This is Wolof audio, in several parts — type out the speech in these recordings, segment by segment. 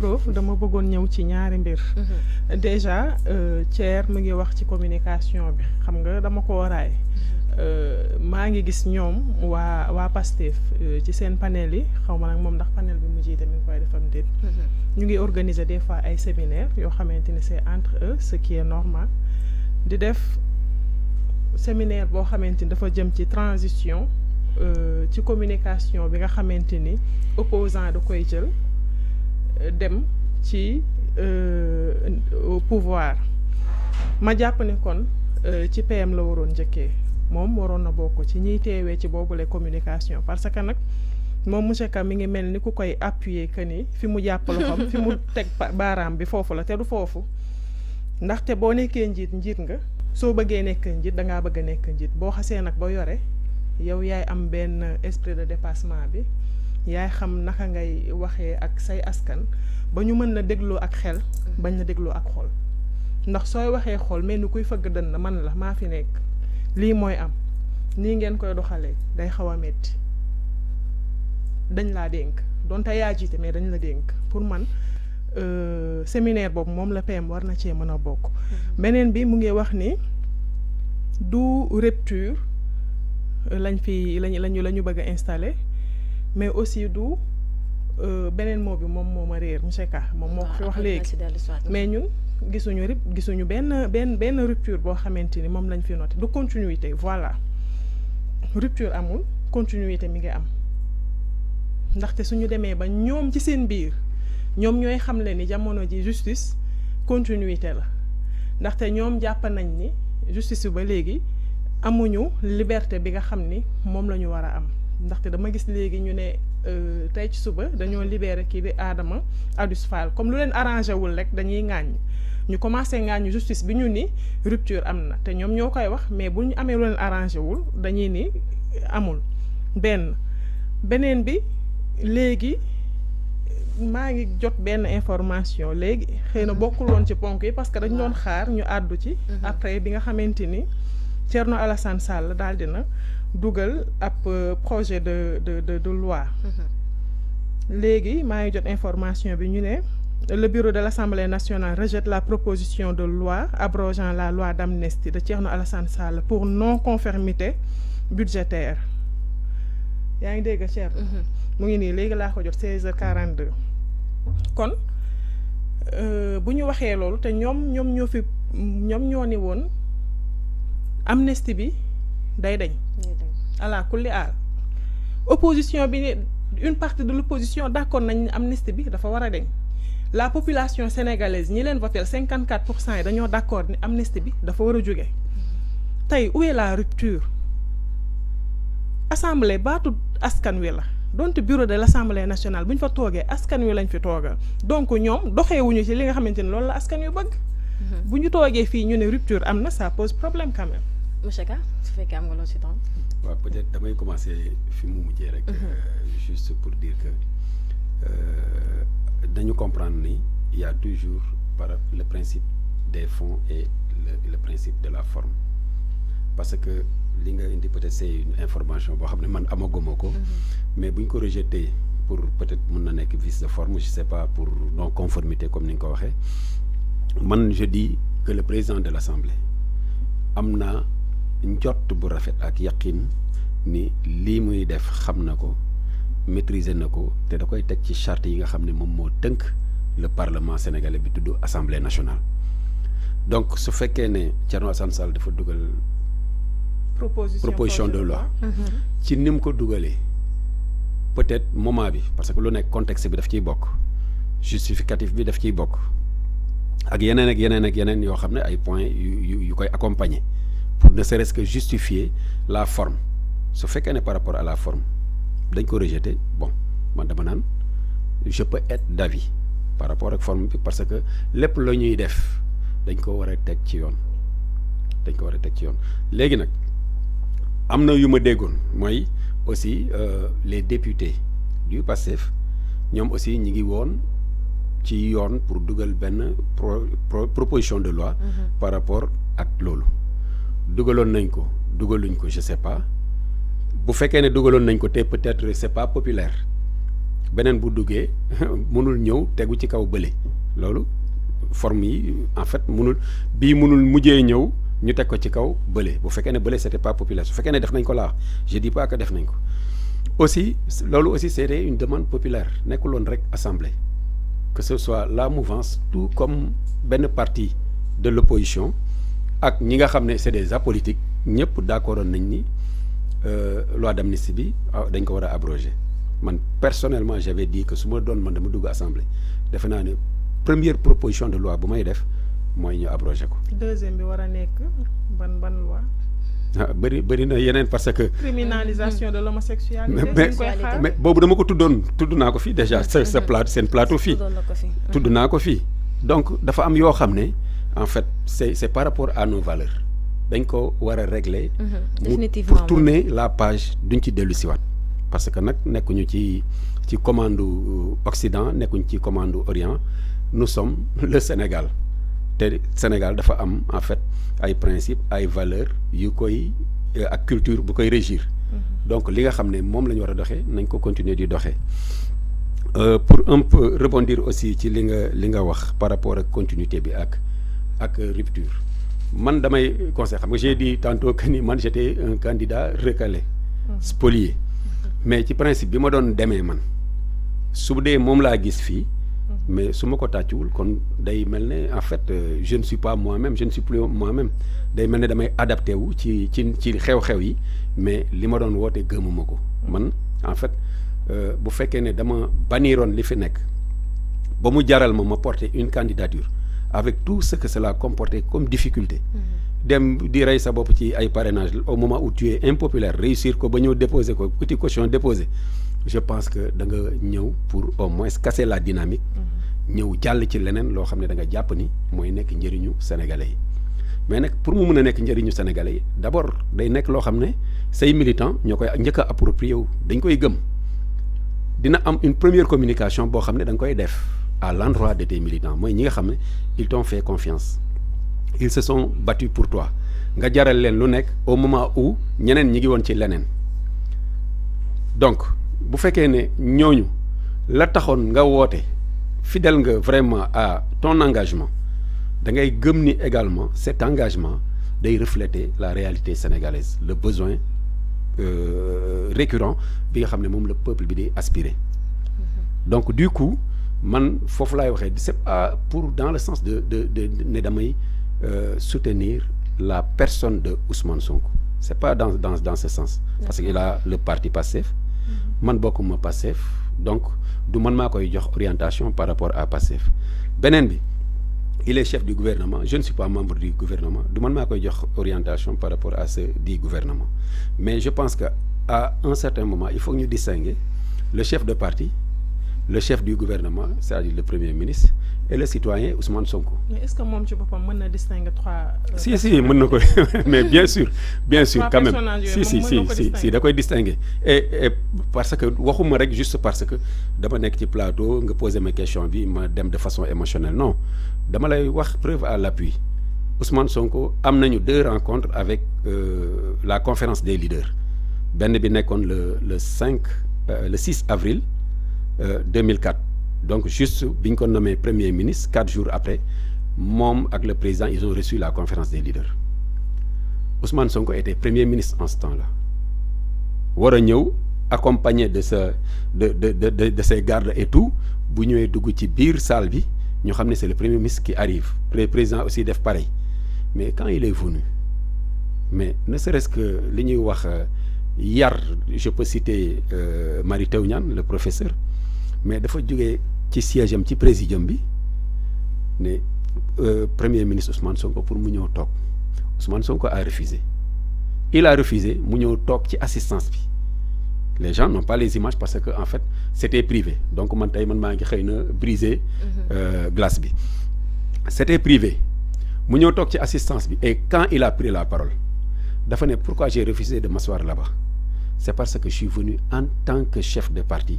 micro dama bëggoon ñëw ci ñaari mbir. déjà Thier mu ngi wax ci communication bi xam nga dama ko waraay. maa ngi gis ñoom waa Pastef ci seen panel yi xaw ma nag moom ndax panel bi mu jiite mi ngi koy defam déet. ñu ngi organiser des fois ay séminaires yoo xamante ni c'est entre eux ce qui est normal di def séminaire boo xamante ni dafa jëm ci transition ci communication bi nga xamante ni opposant da koy jël dem ci au pouvoir ma jàpp ni kon ci PM la waroon njëkkee. moom waroon na bokk ci ñiy teewee ci boobule communication parce que nag moom monsieur Ka mi ngi mel ni ku koy appuyer que ni fi mu jàpp loxoom fi mu teg baaraam bi foofu la te du foofu ndaxte boo nekkee njiit nga soo bëggee nekk njiit da ngaa bëgg a nekk njiit boo xasee nag ba yore yow yaay am benn esprit de dépassement bi yaay xam naka ngay waxee ak say askan ba ñu mën na dégloo ak xel bañ na dégloo ak xol ndax sooy waxee xol mel ni kuy fëgg dënn man la maa fi nekk. lii mooy am nii ngeen koy doxalee day xaw a metti dañ laa dénk donte yaa jiite mais dañ la dénk pour man séminaire boobu moom la PM war na cee mën a bokk. beneen bi mu ngi wax ni du rupture lañ fi lañu bëgg a installer mais aussi du beneen mot bi moom moo ma réer monsieur Ka moom moo ko fi wax léegi mais ñun. gisuñu benn rupture boo xamante ni moom lañ fi noté du continuité voilà rupture amul continuité mi ngi am ndaxte suñu demee ba ñoom ci seen biir ñoom ñooy xamle ni jamono ji justice continuité la ndaxte ñoom jàpp nañ ni justice bi ba léegi amuñu liberté bi nga xam ni moom la ñu war a am ndaxte dama gis léegi ñu ne tey ci suba dañoo libéré kii di Adama Adus Fall comme lu leen arrangé wul rek dañuy ŋàññ ñu commencé ŋàññ justice bi ñu ni rupture am na te ñoom ñoo koy wax mais bu ñu amee lu leen arrangé wul dañuy ni amul beneen bi léegi maa ngi jot benn information léegi xëy na bokkul woon ci ponk yi parce que dañ doon xaar ñu àddu ci après bi nga xamante ni Thierno Alassane Sall daal dina dugal ab projet de loi léegi maa ngi jot information bi ñu ne le bureau de l'Assemblée nationale rejette la proposition de loi abrogeant la loi d'amnistie de Thierno Alassane Sall pour non-conformité budgétaire yaa ngi dégg Thierno mu ngi nii léegi laa ko jot 16h42 kon bu ñu waxee loolu te ñoom ñoo ni woon amnistie bi day dañ ala kulli aal opposition bi une partie de l'opposition d'accord nañ amnistie bi dafa war a dañ la population sénégalaise ñi leen voté 54% yi dañoo d'accord ni amnistie bi dafa war a jóge tey où est la rupture assemblée baatu askan wi la donte bureau de l'Assemblée nationale bu ñu fa toogee askan wi lañ fi toogal donc ñoom doxeewuñu ci li nga xamante ni loolu la askan wi bëgg bu ñu toogee fii ñu ne rupture am na ça pose problème quand même. monsieur Ka su fekkee am nga loo ci temps. waaw peut-être damay commencer fi mu mujjee rek. juste pour dire que dañu comprendre ni il y a toujours par le principe des fonds et le principe de la forme parce que li nga indi peut-être c'est une information boo xam ne man amaguma ko. mais bu ñu ko rejeté pour peut-être mun na nekk vice de forme je sais pas pour non conformité comme ni nga ko waxee man je dis que le président de l'Assemblée am na njort bu rafet ak yaqin ni lii muy def xam na ko maîtriser na ko te da koy teg ci charte yi nga xam ne moom moo tënk le parlement sénégalais bi tudd assemblée nationale donc su fekkee ne Thierno Alassane Sall dafa dugal proposition de loi ci ni mu ko dugalee peut-être moment bi parce que lu nekk contexte bi daf ciy bokk justificatif bi daf ciy bokk ak yeneen yoo xam ne ay points yu koy accompagner pour ne serait-ce que justifier la forme su fekkee ne par rapport à la forme dañ ko rejeter bon man dama naan je peux être d'avis par rapport ak forme bi parce que lépp la ñuy def dañ ko war a teg ci yoon léegi nag am na yu ma déggoon mooy aussi les députés du PASTEF ñoom aussi ñi ngi woon ci yoon pour dugal benn proposition de loi par rapport ak loolu dugaloon nañ ko dugaluñ ko je sais pas bu fekkee ne dugaloon nañ ko te peut-être c'est pas populaire beneen bu duggee mënul ñëw tegu ci kaw bële loolu forme yi en fait mënul bii mënul mujjee ñëw ñu teg ko ci kaw bële bu fekkee ne bële c'était pas populaire su fekkee ne def nañ ko laa je dis pas que def nañ ko aussi loolu aussi c'était une demande populaire nekkuloon rek assemblée que ce soit la mouvance tout comme benn parti de l'opposition ak ñi nga xam ne c'est des apolitiques ñëpp d'accordoon nañ ni loi d'amnistie bi dañ ko war a abroger man personnellement j'avais dit que su ma doon man dama dugg assemblée defe naa ne première proposition de loi bu may def mooy ñu abroger ko. deuxième bi war a nekk ban loi. bëri na yeneen parce que. criminalisation de l'homosexualité. mais boobu dama ko tudd naa ko fii déjà sa plateau seen plateau fii. tudd naa ko fii donc dafa am yoo xam ne en fait c'est par rapport à nos valeurs dañ ko war a régler. définitivement pour tourner la page duñ ci dellu siwaat parce que nag nekkuñu ci commande Occident nekkuñu ci commande Orient nous sommes le Sénégal. te Sénégal dafa am en fait ay principes ay valeurs yu koy ak culture bu koy régir donc li nga xam ne moom la ñu war a doxee nañ ko continuer di doxee pour un peu rebondir aussi ci li nga wax par rapport ak continuité bi ak rupture man damay conseil xam nga j'ai dit tantôt que ni man j'étais un candidat recalé spolié mais ci principe bi ma doon demee man su dee moom laa gis fii mais su ma ko tàccuwul kon day mel ne en fait je ne suis pas moi-même je ne suis plus moi-même day mel ne damay adapté wu ci xew-xew yi mais li ma doon woote gëmuma ko man en fait bu fekkee ne dama baniroon li fi nekk ba mu jaral ma porter une candidature avec tout ce que cela comportait comme difficulté dem di rey sa bopp ci ay parrainage au moment où tu es impopulaire réussir ko ba ñëw déposer ko petit caution déposé je pense que da nga ñëw pour au moins casser la dynamique ñëw jàll ci leneen loo xam ne da nga jàpp ni mooy nekk njëriñu sénégalais yi mais nag pour mu mën a nekk njëriñu sénégalais yi d'abord day nekk loo xam ne say militants ñoo koy njëkk a approprié wu dañ koy gëm dina am une première communication boo xam ne da nga koy def à l'endroit de tes militants mooy ñi nga xam ne ils t'ont fait confiance ils se sont battus pour toi nga jaral leen lu nekk au moment où ñeneen ñi ngi woon ci leneen donc bu fekkee ne ñooñu la taxoon nga woote fidèle nga vraiment à ton engagement da ngay gëm ni également cet engagement day refléter la réalité sénégalaise le besoin récurrent bi nga xam ne moom le peuple bi di aspirer donc du coup man foofu laay waxee c'est pas pour dans le sens de ne damay soutenir la personne de Ousmane Sonko c'est pas dans ce sens parce qu'il a le parti Pastef man bokkuma Pastef donc du man maa koy jox orientation par rapport à Pastef beneen bi il est chef du gouvernement je ne suis pas membre du gouvernement du man maa koy jox orientation par rapport à ce dit gouvernement mais je pense que à un certain moment il faut ñu distinguer le chef de parti le chef du gouvernement c'est-à-dire le premier ministre et le citoyen Ousmane Sonko. mais est-ce que moom ci boppam mën na distinguer trois. si mën na ko mais bien sûr quand même si da koy distinguer et parce que waxuma rek juste parce que dama nekk ci plateau nga poser ma question bi ma dem de façon émotionnelle non dama lay wax preuve à l'appui Ousmane Sonko am nañu 2 rencontres avec la conférence des leaders benn bi nekkoon le 6 avril 2004 donc juste bi ñu ko nommé premier ministre 4 jours après moom ak le président ils ont reçu la conférence des leaders Ousmane Sonko était premier ministre en ce temps-là war a ñëw accompagné de ses gardes et tout bu ñëwee dugg ci biir salle bi ñu xam ne c'est le premier ministre qui arrive le président aussi def pareil mais quand il est venu mais ne serait-ce que li ñuy wax yar je peux citer Mary Teuw Niane le professeur mais dafa jógee ci siège am ci présidium bi ne premier ministre Ousmane Sonko pour mu ñëw toog Ousmane Sonko a refusé il a refusé mu ñëw toog ci assistance bi les gens n'ont pas les images parce que en fait c'était privé donc man tey man maa ngi xëy na briser glace bi c'était privé mu ñëw toog ci assistance bi et quand il a pris la parole dafa ne pourquoi j'ai refusé de m'asseoir là-bas c'est parce que je suis venu en tant que chef de parti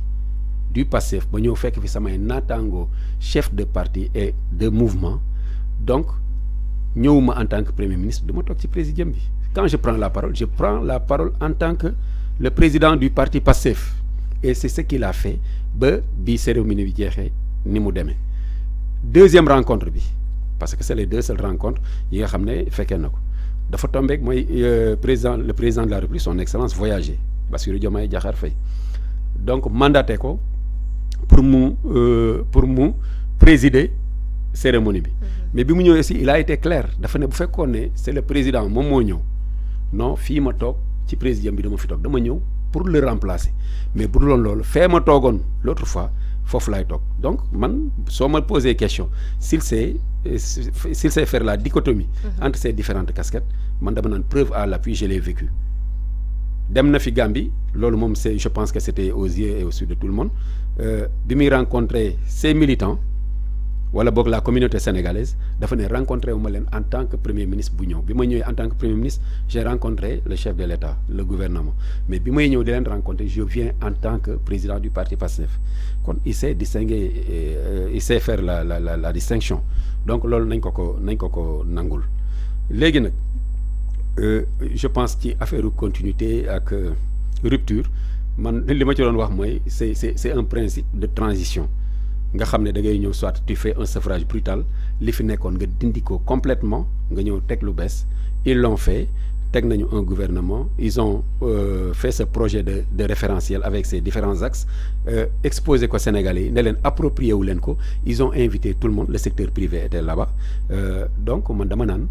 du Pastef ba ñëw fekk fi samay naataango chef de parti et de mouvement donc ñëwuma en tant que premier ministre du ma toog ci présidium bi quand je prends la parole en tant que le président du parti Pastef et c'est ce qu'il a fait ba bi cérémonie bi jeexee ni mu demee. Deuxième rencontre bi parce que c'est les deux seules rencontres yi nga xam ne fekkee na ko dafa tombeek mooy le président de la République son excellence voyager Bassirou Diomaye Diakhar Faye donc mandaté ko pour mu présider cérémonie bi mais bi mu ñëwee aussi il a été clair dafa ne bu fekkoon ne c'est le président moom moo ñëw non fii ma toog ci président bi dama fi toog dama ñëw pour le remplacer mais bu duloon loolu fee ma toogoon l'autre fois foofu laay toog donc man soo ma posé question s'il sait faire la dichotomie entre ces différentes casquettes man dama naan preuve à l'appui je l'ai vécu dem na fi Gambie loolu moom c'est je pense que c'était aux yeux et aux yeux de tout le monde bi muy rencontrer ces militants wala boog la communauté sénégalaise dafa ne rencontré wu ma leen en tant que premier ministre bu ñëw bi ma ñëwee en tant que premier ministre j'ai rencontré le chef de l'État le gouvernement mais bi may ñëw di leen rencontrer je viens en tant que président du parti Pastef kon il sait distinguer il sait faire la distinction donc loolu nañ ko ko nangul léegi nag je pense ci affaire continuité ak rupture man li ma ci doon wax mooy c'est un principe de transition nga xam ne da ngay ñëw soit tu fais un sevrage brutal li fi nekkoon nga dindi ko complètement nga ñëw teg lu bees ils l'ont fait teg nañu un gouvernement ils ont fait ce projet de référentiel avec ces différents axes exposé ko Sénégalais yi ne leen approprié wu leen ko ils ont invité tout le monde le secteur privé était là-bas donc man dama naan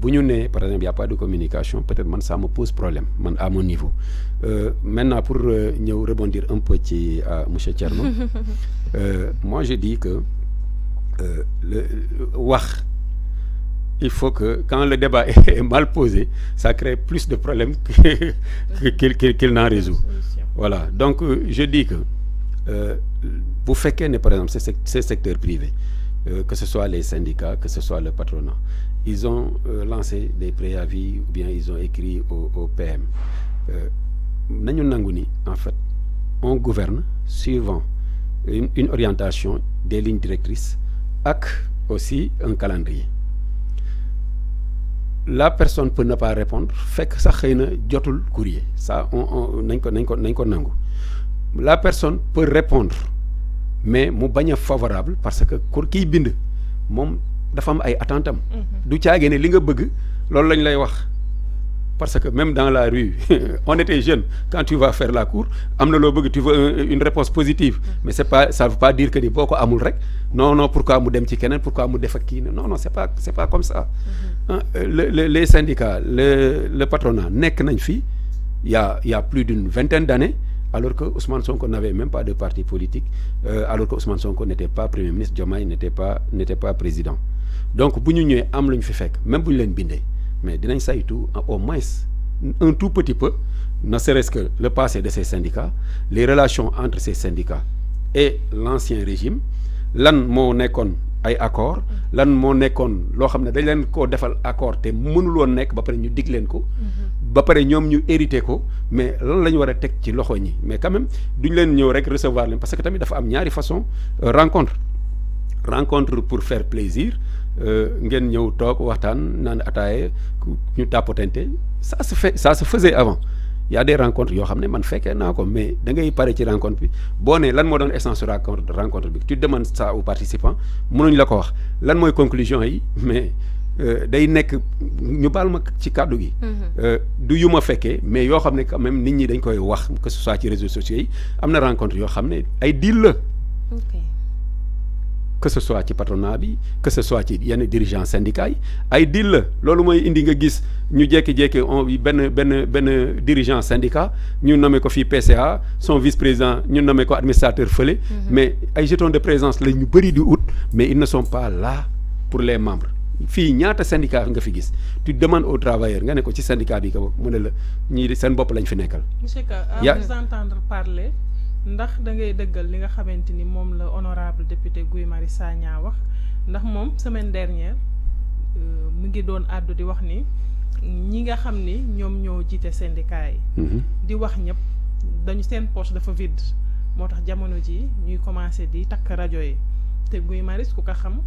bu ñu nee par exemple y a pas de communication peut-être man ça me pose problème man à mon niveau maintenant pour ñëw rebondir un peu ci monsieur Thierno moi je dis que wax il faut que quand le débat est mal posé ça crée plus de problèmes qu'il n'en résout voilà donc je dis que bu fekkee ne par exemple ces secteurs privés que ce soit les syndicats que ce soit le patronat ils ont lancé des préavis ou bien ils ont écrit au PM nañu nangu ni en fait on gouverne suivant une orientation des lignes directrices ak aussi un calendrier la personne peut ne pas répondre fekk sax xëy na jotul courrier ça nañ ko nangu la personne peut répondre mais mu bañ a favorable parce que kiy bind moom dafa am ay attentes am du caagee ne li nga bëgg loolu lañ lay wax parce que même dans la rue on était jeunes quand tu vas faire la cour am na loo bëgg tu veux une réponse positive mais c'est pas ça veut pas dire que ni boo ko amul rek non pourquoi mu dem ci keneen pourquoi mu def ak kii non c'est pas comme ça les syndicats le patronat nekk nañ fi il y a plus d'une vingtaine d'années alors que Ousmane Sonko n'avait même pas de parti politique alors que Ousmane Sonko n'était pas premier ministre Diomaye n'était pas président donc bu ñu ñëwee am lu ñu fi fekk même bu ñu leen bindee mais dinañ saytu au moins un tout petit peu ne serait-ce que le passé de ces syndicats les relations entre ces syndicats et l'ancien régime lan moo nekkoon ay accord lan moo nekkoon loo xam ne dañ leen koo defal accord te mënul woon nekk ba pare ñu dig leen ko ba pare ñoom ñu hérité ko mais lan la ñu war a teg ci loxo ñi mais quand même duñ leen ñëw rek recevoir leen parce que tamit dafa am ñaari façon rencontre pour faire plaisir ngeen ñëw toog waxtaan naan ataaye ñu tàppatante ça se faisait avant il y a des rencontres yoo xam ne man fekkee naa ko mais da ngay pare ci rencontre bi boo nee lan moo doon essence rencontre bi tu demandes ça aux participants mënuñ la ko wax lan mooy conclusion yi mais day nekk ñu baal ma ci kàddu gi du yu ma fekkee mais yoo xam ne quand même nit ñi dañ koy wax que ce soit ci réseaux sociaux yi am na rencontre yoo xam ne ay deal la que ce soit ci patronat bi que ce soit ci yenn dirigeants syndicats yi ay deal la loolu mooy indi nga gis ñu jékki-jékki benn dirigeant syndicat ñu nommé ko fii PCA son vice-président ñu nommé ko administrateur fële mais ay jetons de présence la ñu bëri di ut mais ils ne sont pas là pour les membres fii ñaata syndicat nga fi gis tu demandes aux travailleurs nga ne ko ci syndicat bi ko mu ne la ñii seen bopp lañ fi nekkal. Monsieur Ka, à vous entendre parler ndax da ngay dëggal li nga xamante ni moom la honorable député Guy Marius Sagna wax ndax moom semaine dernière mu ngi doon àddu di wax ni ñi nga xam ni ñoom ñoo jiite syndicat yi di wax ñëpp dañu seen poche dafa vide moo tax jamono ji ñuy commencé di takk rajo yi te Guy Marius ku ko xam